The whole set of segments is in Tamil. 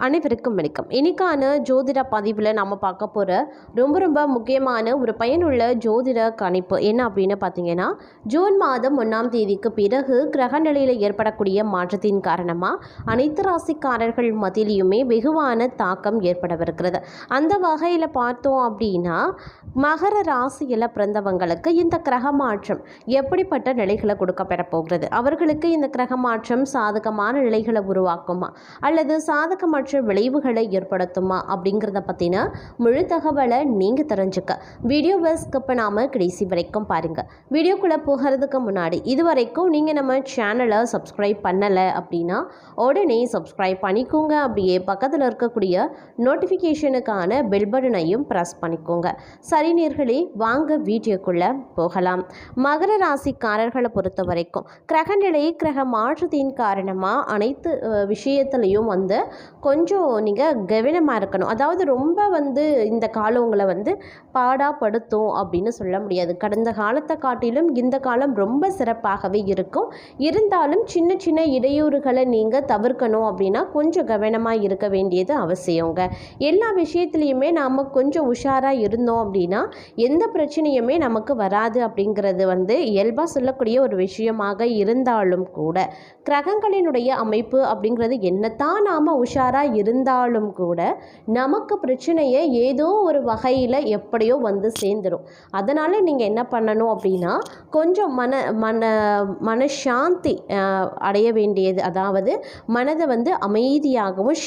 அனைவருக்கும் வணக்கம். இன்னைக்கான ஜோதிட பதிவில் நம்ம பார்க்க போகிற ரொம்ப முக்கியமான ஒரு பயனுள்ள ஜோதிட கணிப்பு என்ன அப்படின்னு பார்த்தீங்கன்னா, ஜூன் மாதம் 1ஆம் தேதிக்கு பிறகு கிரக நிலையில் ஏற்படக்கூடிய மாற்றத்தின் காரணமாக அனைத்து ராசிக்காரர்கள் மத்தியிலையுமே வெகுவான தாக்கம் ஏற்படவிருக்கிறது. அந்த வகையில் பார்த்தோம் அப்படின்னா, மகர ராசியில் பிறந்தவங்களுக்கு இந்த கிரக மாற்றம் எப்படிப்பட்ட நிலைகளை கொடுக்க பெறப்போகிறது, அவர்களுக்கு இந்த கிரக மாற்றம் சாதகமான நிலைகளை உருவாக்குமா அல்லது சாதகமற்ற விளைவுகளை ஏற்படுத்துமா அப்படிங்கிறத பற்றின முழு தகவலை நீங்கள் தெரிஞ்சுக்க வீடியோவை ஸ்கிப் பண்ணாமல் கடைசி வரைக்கும் பாருங்கள். வீடியோக்குள்ளே போகிறதுக்கு முன்னாடி இதுவரைக்கும் நீங்கள் நம்ம சேனலை சப்ஸ்கிரைப் பண்ணலை அப்படின்னா உடனே சப்ஸ்கிரைப் பண்ணிக்கோங்க. அப்படியே பக்கத்தில் இருக்கக்கூடிய நோட்டிஃபிகேஷனுக்கான பெல் பட்டனையும் ப்ரெஸ் பண்ணிக்கோங்க. சரி நேயர்களே, வாங்க வீடியோக்குள்ளே போகலாம். மகர ராசிக்காரர்களை பொறுத்த வரைக்கும் கிரகநிலை கிரக மாற்றத்தின் காரணமாக அனைத்து விஷயத்துலையும் கொஞ்சம் நீங்கள் கவனமாக இருக்கணும். அதாவது ரொம்ப இந்த காலம் உங்களை பாடாப்படுத்தும் அப்படின்னு சொல்ல முடியாது. கடந்த காலத்தை காட்டிலும் இந்த காலம் ரொம்ப சிறப்பாகவே இருக்கும். இருந்தாலும் சின்ன சின்ன இடையூறுகளை நீங்கள் தவிர்க்கணும் அப்படின்னா கொஞ்சம் கவனமாக இருக்க வேண்டியது அவசியங்க. எல்லா விஷயத்துலையுமே நாம் கொஞ்சம் உஷாராக இருந்தோம் அப்படின்னா எந்த பிரச்சனையுமே நமக்கு வராது அப்படிங்கிறது இயல்பாக சொல்லக்கூடிய ஒரு விஷயமாக இருந்தாலும் கூட கிரகங்களினுடைய அமைப்பு அப்படிங்கிறது என்னத்தான் நாம் உஷாராக இருந்தாலும் கூட நமக்கு பிரச்சனையை ஏதோ ஒரு வகையில் எப்படியோ சேர்ந்துடும். அதனால் நீங்கள் என்ன பண்ணணும் அப்படின்னா கொஞ்சம் மனசாந்தி அடைய வேண்டியது, அதாவது மனதை அமைதியாகவும்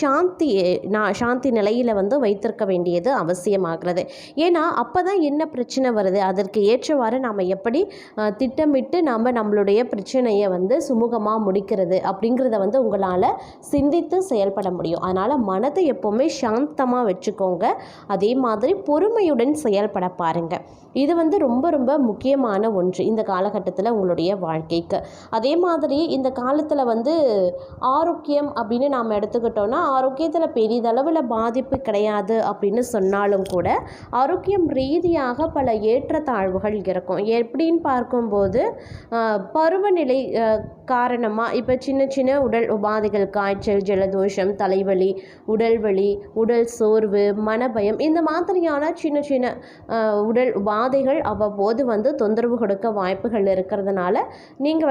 சாந்தி நிலையில் வைத்திருக்க வேண்டியது அவசியமாகிறது. ஏன்னா அப்போ தான் என்ன பிரச்சனை வருது அதற்கு ஏற்றவாறு நாம் எப்படி திட்டமிட்டு நம்மளுடைய பிரச்சனையை சுமூகமாக முடிக்கிறது அப்படிங்கிறத உங்களால் சிந்தித்து செயல்பட முடியும். அதனால் மனதை எப்போவுமே சாந்தமாக வச்சுக்கோங்க. அதே மாதிரி பொறுமையுடன் செயல்பட பாருங்கள். இது ரொம்ப முக்கியமான ஒன்று இந்த காலகட்டத்தில் உங்களுடைய வாழ்க்கைக்கு. அதே மாதிரி இந்த காலத்தில் ஆரோக்கியம் அப்படின்னு நாம் எடுத்துக்கிட்டோன்னா ஆரோக்கியத்தில் பெரிதளவில் பாதிப்பு கிடையாது அப்படின்னு சொன்னாலும் கூட ஆரோக்கியம் ரீதியாக பல ஏற்றத்தாழ்வுகள் இருக்கும். எப்படின்னு பார்க்கும்போது பருவநிலை காரணமாக இப்போ சின்ன உடல் உபாதைகள், காய்ச்சல், ஜலதோஷம், தலைவலி, உடல் வலி, உடல் சோர்வு, மனபயம், இந்த மாதிரியான சின்ன உடல் உபாதைகள் அவ்வப்போது தொந்தரவு கொடுக்க வாய்ப்புகள் இருக்கிறதுனால நீங்கள்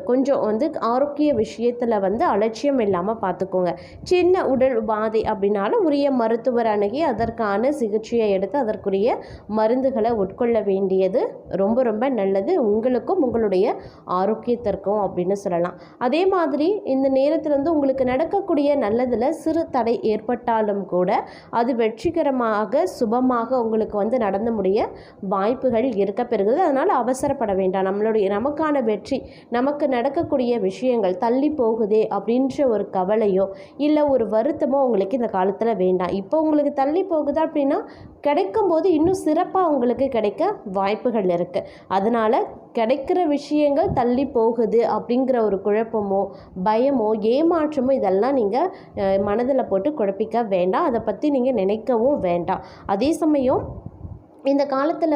கொஞ்சம் ஆரோக்கிய விஷயத்தில் அலட்சியம் இல்லாமல் பார்த்துக்கோங்க. சின்ன உடல் உபாதை அப்படின்னாலும் உரிய மருத்துவர் அணுகி அதற்கான சிகிச்சையை எடுத்து அதற்குரிய மருந்துகளை உட்கொள்ள வேண்டியது ரொம்ப நல்லது உங்களுக்கும் உங்களுடைய ஆரோக்கியத்திற்கும் அப்படின்னு சொல்லலாம். அதே மாதிரி இந்த நேரத்தில் உங்களுக்கு நடக்கக்கூடிய நல்லதில் சிறு தடை ஏற்பட்டாலும் கூட அது வெற்றிகரமாக சுபமாக உங்களுக்கு நடந்து முடிய வாய்ப்புகள் இருக்க பெறுகிறது. அதனால் அவசரப்பட வேண்டாம். நமக்கான வெற்றி, நமக்கு நடக்கக்கூடிய விஷயங்கள் தள்ளி போகுதே அப்படின்ற ஒரு கவலையோ இல்லை ஒரு வருத்தமோ உங்களுக்கு இந்த காலத்தில் வேண்டாம். இப்போ உங்களுக்கு தள்ளி போகுது அப்படின்னா கிடைக்கும்போது இன்னும் சிறப்பாக உங்களுக்கு கிடைக்க வாய்ப்புகள் இருக்குது. அதனால் கிடைக்கிற விஷயங்கள் தள்ளி போகுது அப்படிங்கிற ஒரு குழப்பமோ பயமோ ஏமாற்றமோ இதெல்லாம் நீங்கள் மனதில் போட்டு குழப்பிக்க வேண்டாம். அதை பற்றி நீங்கள் நினைக்கவும் வேண்டாம். அதே சமயம் இந்த காலத்தில்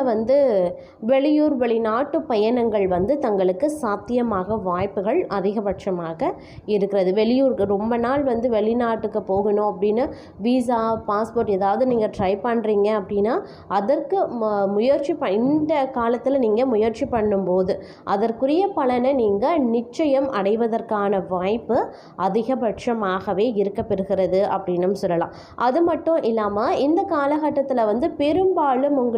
வெளியூர் வெளிநாட்டு பயணங்கள் தங்களுக்கு சாத்தியமாக வாய்ப்புகள் அதிகபட்சமாக இருக்கிறது. வெளியூருக்கு ரொம்ப நாள் வெளிநாட்டுக்கு போகணும் அப்படின்னு வீசா, பாஸ்போர்ட் ஏதாவது நீங்கள் ட்ரை பண்ணுறீங்க அப்படின்னா அதற்கு இந்த காலத்தில் நீங்கள் முயற்சி பண்ணும்போது அதற்குரிய பலனை நீங்கள் நிச்சயம் அடைவதற்கான வாய்ப்பு அதிகபட்சமாகவே இருக்க பெறுகிறது அப்படின்னு சொல்லலாம். அது மட்டும் இல்லாமல் இந்த காலகட்டத்தில் பெரும்பாலும் உங்களுக்கு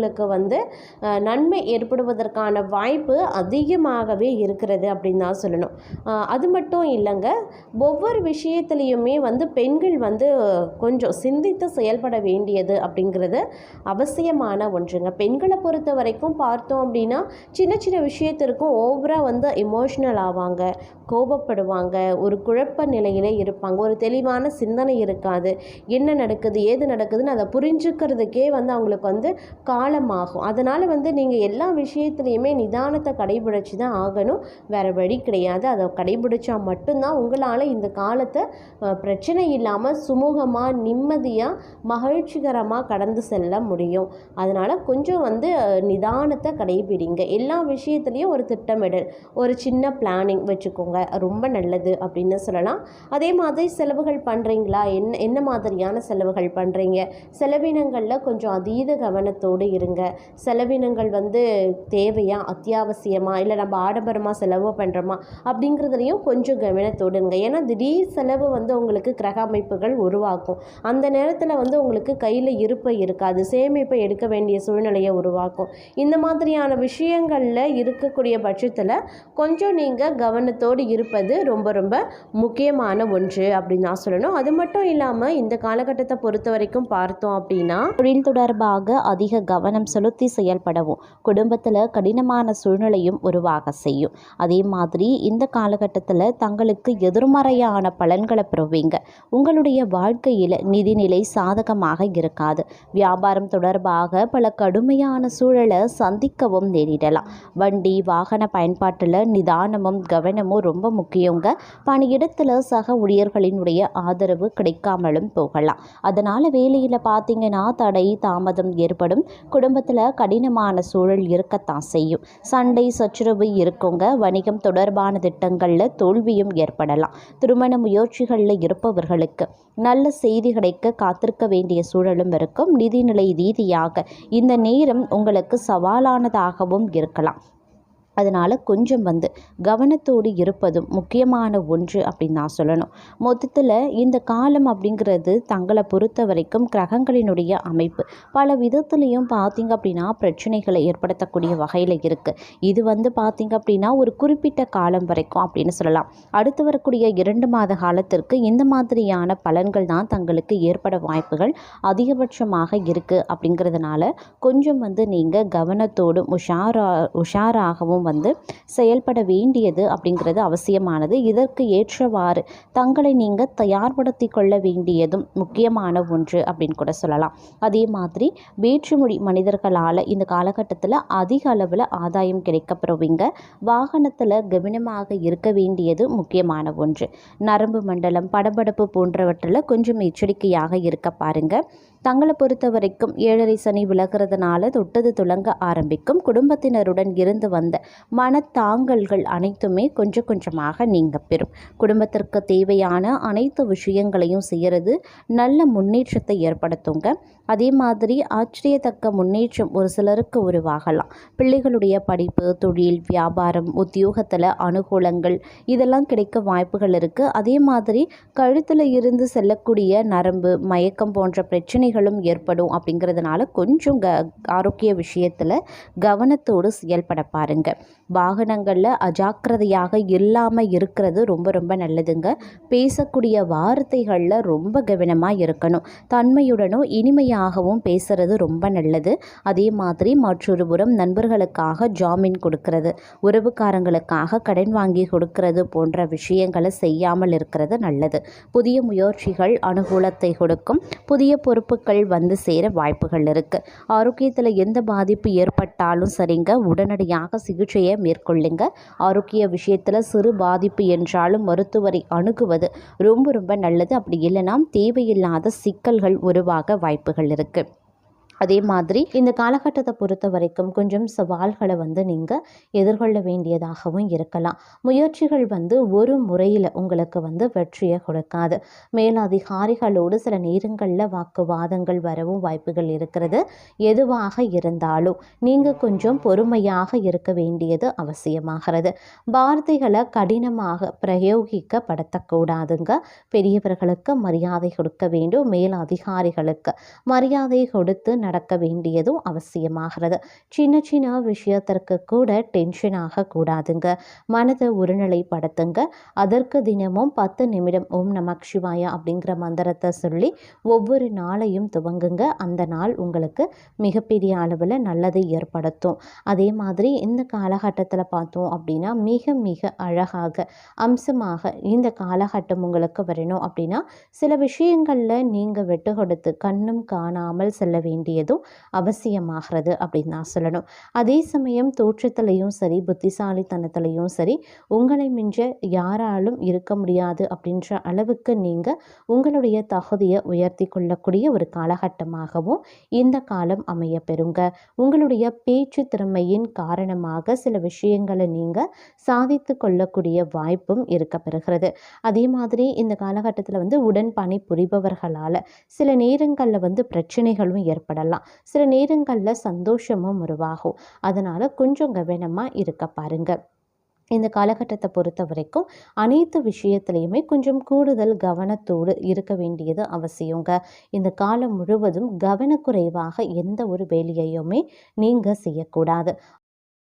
நன்மை ஏற்படுவதற்கான வாய்ப்பு அதிகமாகவே இருக்கிறது அப்படின்னு தான் சொல்லணும். அது மட்டும் இல்லைங்க, ஒவ்வொரு விஷயத்துலையுமே பெண்கள் கொஞ்சம் சிந்தித்து செயல்பட வேண்டியது அப்படிங்கிறது அவசியமான ஒன்றுங்க. பெண்களை பொறுத்த வரைக்கும் பார்த்தோம் அப்படின்னா சின்ன விஷயத்திற்கும் ஓவராக எமோஷ்னல் ஆவாங்க, கோபப்படுவாங்க, ஒரு குழப்ப நிலையிலே இருப்பாங்க, ஒரு தெளிவான சிந்தனை இருக்காது. என்ன நடக்குது ஏது நடக்குதுன்னு அதை புரிஞ்சுக்கிறதுக்கே அவங்களுக்கு காலமாகும். அதனால் வந்து நீங்கள் எல்லா விஷயத்துலையுமே நிதானத்தை கடைபிடிச்சி தான் ஆகணும், வேறு வழி கிடையாது. அதை கடைபிடிச்சா மட்டும்தான் உங்களால் இந்த காலத்தை பிரச்சனை இல்லாமல் சுமூகமாக நிம்மதியாக மகிழ்ச்சிகரமாக கடந்து செல்ல முடியும். அதனால் கொஞ்சம் வந்து நிதானத்தை கடைபிடிங்க. எல்லா விஷயத்துலேயும் ஒரு திட்டமிடல், ஒரு சின்ன பிளானிங் வச்சுக்கோங்க, ரொம்ப நல்லது அப்படின்னு சொல்லலாம். அதே மாதிரி செலவுகள் பண்ணுறீங்களா, என்ன மாதிரியான செலவுகள் பண்ணுறீங்க, செலவினங்களில் கொஞ்சம் அதீத கவனத்தோடு இருங்க. செலவினங்கள் வந்து தேவையா, அத்தியாவசியமா, இல்லை நம்ம ஆடம்பரமாக செலவு பண்ணுறோமா அப்படிங்கிறதுலையும் கொஞ்சம் கவனத்தோடு இருங்க. ஏன்னா திடீர் செலவு வந்து உங்களுக்கு கிரக அமைப்புகள் உருவாக்கும். அந்த நேரத்தில் வந்து உங்களுக்கு கையில் இருப்பு இருக்காது, சேமிப்பை எடுக்க வேண்டிய சூழ்நிலையை உருவாக்கும். இந்த மாதிரியான விஷயங்களில் இருக்கக்கூடிய பட்சத்தில் கொஞ்சம் நீங்கள் கவனத்தோடு இருப்பது ரொம்ப ரொம்ப முக்கியமான ஒன்று அப்படின்னு நான் சொல்லணும். அது மட்டும் இல்லாமல் இந்த காலகட்டத்தை பொறுத்த வரைக்கும் பார்த்தோம் அப்படின்னா, தொழில் தொடர்பாக அதிக கவனம் செலுத்தி செயல்படவும் குடும்பத்தில் கடினமான சூழ்நிலையும் உருவாக செய்யும். அதே மாதிரி இந்த காலகட்டத்தில் தங்களுக்கு எதிர்மறையான பலன்களை பெறுவீங்க. உங்களுடைய வாழ்க்கையில் நிதிநிலை சாதகமாக இருக்காது. வியாபாரம் தொடர்பாக பல கடுமையான சூழலை சந்திக்கவும் நேரிடலாம். வண்டி வாகன பயன்பாட்டில் நிதானமும் கவனமும் ரொம்ப முக்கியங்க. பணியிடத்தில் சக ஊழியர்களினுடைய ஆதரவு கிடைக்காமலும் போகலாம். அதனால் வேலையில் பார்த்தீங்கன்னா தடை தாமதம் ஏற்படும். குடும்பத்தில் கடினமான சூழல் இருக்கத்தான் செய்யும். சண்டை சச்சரவு இருக்குங்க. வணிகம் தொடர்பான திட்டங்களில் தோல்வியும் ஏற்படலாம். திருமண முயற்சிகளில் இருப்பவர்களுக்கு நல்ல செய்தி கிடைக்க காத்திருக்க வேண்டிய சூழலும் இருக்கும். நிதிநிலை ரீதியாக இந்த நேரம் உங்களுக்கு சவாலானதாகவும் இருக்கலாம். அதனால் கொஞ்சம் வந்து கவனத்தோடு இருப்பதும் முக்கியமான ஒன்று அப்படின்னு நான் சொல்லணும். மொத்தத்தில் இந்த காலம் அப்படிங்கிறது தங்களை பொறுத்த வரைக்கும் கிரகங்களினுடைய அமைப்பு பல விதத்துலேயும் பார்த்திங்க அப்படின்னா பிரச்சனைகளை ஏற்படுத்தக்கூடிய வகையில் இருக்குது. இது வந்து பார்த்திங்க அப்படின்னா ஒரு குறிப்பிட்ட காலம் வரைக்கும் அப்படின்னு சொல்லலாம். அடுத்து வரக்கூடிய 2 மாத காலத்திற்கு இந்த மாதிரியான பலன்கள் தான் தங்களுக்கு ஏற்பட வாய்ப்புகள் அதிகபட்சமாக இருக்குது. அப்படிங்கிறதுனால கொஞ்சம் வந்து நீங்கள் கவனத்தோடும் உஷாராகவும் வந்து செயல்பட வேண்டியது அப்படிங்கிறது அவசியமானது. இதற்கு ஏற்றவாறு தங்களை நீங்கள் தயார்படுத்தி கொள்ள வேண்டியதும் முக்கியமான ஒன்று அப்படின்னு கூட சொல்லலாம். அதே மாதிரி வேற்றுமொழி மனிதர்களால் இந்த காலகட்டத்தில் அதிக அளவில் ஆதாயம் கிடைக்கப்பெறுவீங்க. வாகனத்தில் கவனமாக இருக்க வேண்டியது முக்கியமான ஒன்று. நரம்பு மண்டலம் படபடப்பு போன்றவற்றில் கொஞ்சம் எச்சரிக்கையாக இருக்க பாருங்க. தங்களை பொறுத்த வரைக்கும் 7.5 சனி விலகிறதுனால தொட்டது துளங்க ஆரம்பிக்கும். குடும்பத்தினருடன் இருந்து வந்த மனத்தாங்கல்கள் அனைத்துமே கொஞ்சம் கொஞ்சமாக நீங்க பெறும். குடும்பத்திற்கு தேவையான அனைத்து விஷயங்களையும் செய்கிறது நல்ல முன்னேற்றத்தை ஏற்படுத்துங்க. அதே மாதிரி ஆச்சரியத்தக்க முன்னேற்றம் ஒரு சிலருக்கு உருவாகலாம். பிள்ளைகளுடைய படிப்பு, தொழில், வியாபாரம், உத்தியோகத்தில் அனுகூலங்கள் இதெல்லாம் கிடைக்க வாய்ப்புகள் இருக்குது. அதே மாதிரி கழுத்தில் இருந்து செல்லக்கூடிய நரம்பு மயக்கம் போன்ற பிரச்சனைகளும் ஏற்படும். அப்படிங்கிறதுனால கொஞ்சம் ஆரோக்கிய விஷயத்தில் கவனத்தோடு செயல்பட பாருங்க. வாகனங்களில் அஜாக்கிரதையாக இல்லாமல் இருக்கிறது ரொம்ப ரொம்ப நல்லதுங்க. பேசக்கூடிய வார்த்தைகளில் ரொம்ப கவனமாக இருக்கணும். தன்மையுடனும் இனிமையாகவும் பேசுறது ரொம்ப நல்லது. அதே மாதிரி மற்றொரு புறம் நண்பர்களுக்காக ஜாமீன் கொடுக்கறது, உறவுக்காரங்களுக்காக கடன் வாங்கி கொடுக்கறது போன்ற விஷயங்களை செய்யாமல் இருக்கிறது நல்லது. புதிய முயற்சிகள் அனுகூலத்தை கொடுக்கும். புதிய பொறுப்புகள் வந்து சேர வாய்ப்புகள் இருக்குது. ஆரோக்கியத்தில் எந்த பாதிப்பு ஏற்பட்டாலும் சரிங்க, உடனடியாக சிகிச்சையை மேற்கொள்ளுங்க. ஆரோக்கிய விஷயத்தில் சிறு பாதிப்பு என்றாலும் மருத்துவரை அணுகுவது ரொம்ப ரொம்ப நல்லது. அப்படி இல்லைனா தேவையில்லாத சிக்கல்கள் உருவாக வாய்ப்புகள் இருக்குது. அதே மாதிரி இந்த காலகட்டத்தை பொறுத்த வரைக்கும் கொஞ்சம் சவால்களை வந்து நீங்கள் எதிர்கொள்ள வேண்டியதாகவும் இருக்கலாம். முயற்சிகள் வந்து ஒரு முறையில் உங்களுக்கு வந்து வெற்றியை கொடுக்காது. மேலதிகாரிகளோடு சில நேரங்களில் வாக்குவாதங்கள் வரவும் வாய்ப்புகள் இருக்கிறது. எதுவாக இருந்தாலும் நீங்கள் கொஞ்சம் பொறுமையாக இருக்க வேண்டியது அவசியமாகிறது. வார்த்தைகளை கடினமாக பிரயோகிக்கப்படுத்தக்கூடாதுங்க. பெரியவர்களுக்கு மரியாதை கொடுக்க வேண்டும். மேலதிகாரிகளுக்கு மரியாதை கொடுத்து நடக்க வேண்டியதும் அவசியமாகிறது. சின்ன சின்ன விஷயத்திற்கு கூட டென்ஷன் ஆகக்கூடாதுங்க. மனதை ஒருநிலைப்படுத்துங்க. அதற்கு தினமும் 10 நிமிடம் ஓம் நமக் சிவாய அப்படிங்கிற மந்திரத்தை சொல்லி ஒவ்வொரு நாளையும் துவங்குங்க. அந்த நாள் உங்களுக்கு மிகப்பெரிய அளவில் நல்லதை ஏற்படுத்தும். அதே மாதிரி இந்த காலகட்டத்தில் பார்த்தோம் அப்படின்னா மிக மிக அழகாக அம்சமாக இந்த காலகட்டம் உங்களுக்கு வரணும் அப்படின்னா சில விஷயங்களில் நீங்கள் விட்டு கொடுத்து கண்ணும் காணாமல் செல்ல வேண்டிய வேண்டியதும் அவசியமாகிறது அப்படின்னு நான் சொல்லணும். அதே சமயம் தோற்றத்திலையும் சரி, புத்திசாலித்தனத்திலையும் சரி, உங்களை மிஞ்ச யாராலும் இருக்க முடியாது அப்படின்ற அளவுக்கு நீங்கள் உங்களுடைய தகுதியை உயர்த்தி கொள்ளக்கூடிய ஒரு காலகட்டமாகவும் இந்த காலம் அமைய பெறுங்க. உங்களுடைய பேச்சு திறமையின் காரணமாக சில விஷயங்களை நீங்கள் சாதித்து கொள்ளக்கூடிய வாய்ப்பும் இருக்க பெறுகிறது. அதே மாதிரி இந்த காலகட்டத்தில் உடன் பணி புரிபவர்களால் சில நேரங்களில் பிரச்சனைகளும் ஏற்படலாம். சில நேரங்களில் சந்தோஷமும் உருவாகும். அதனால் கொஞ்சம் கவனமாக இருக்க பாருங்க. இந்த காலகட்டத்தை பொறுத்த வரைக்கும் அனைத்து விஷயத்துலையுமே கொஞ்சம் கூடுதல் கவனத்தோடு இருக்க வேண்டியது அவசியங்க. இந்த காலம் முழுவதும் கவனக்குறைவாக எந்த ஒரு வேலையையுமே நீங்கள் செய்யக்கூடாது.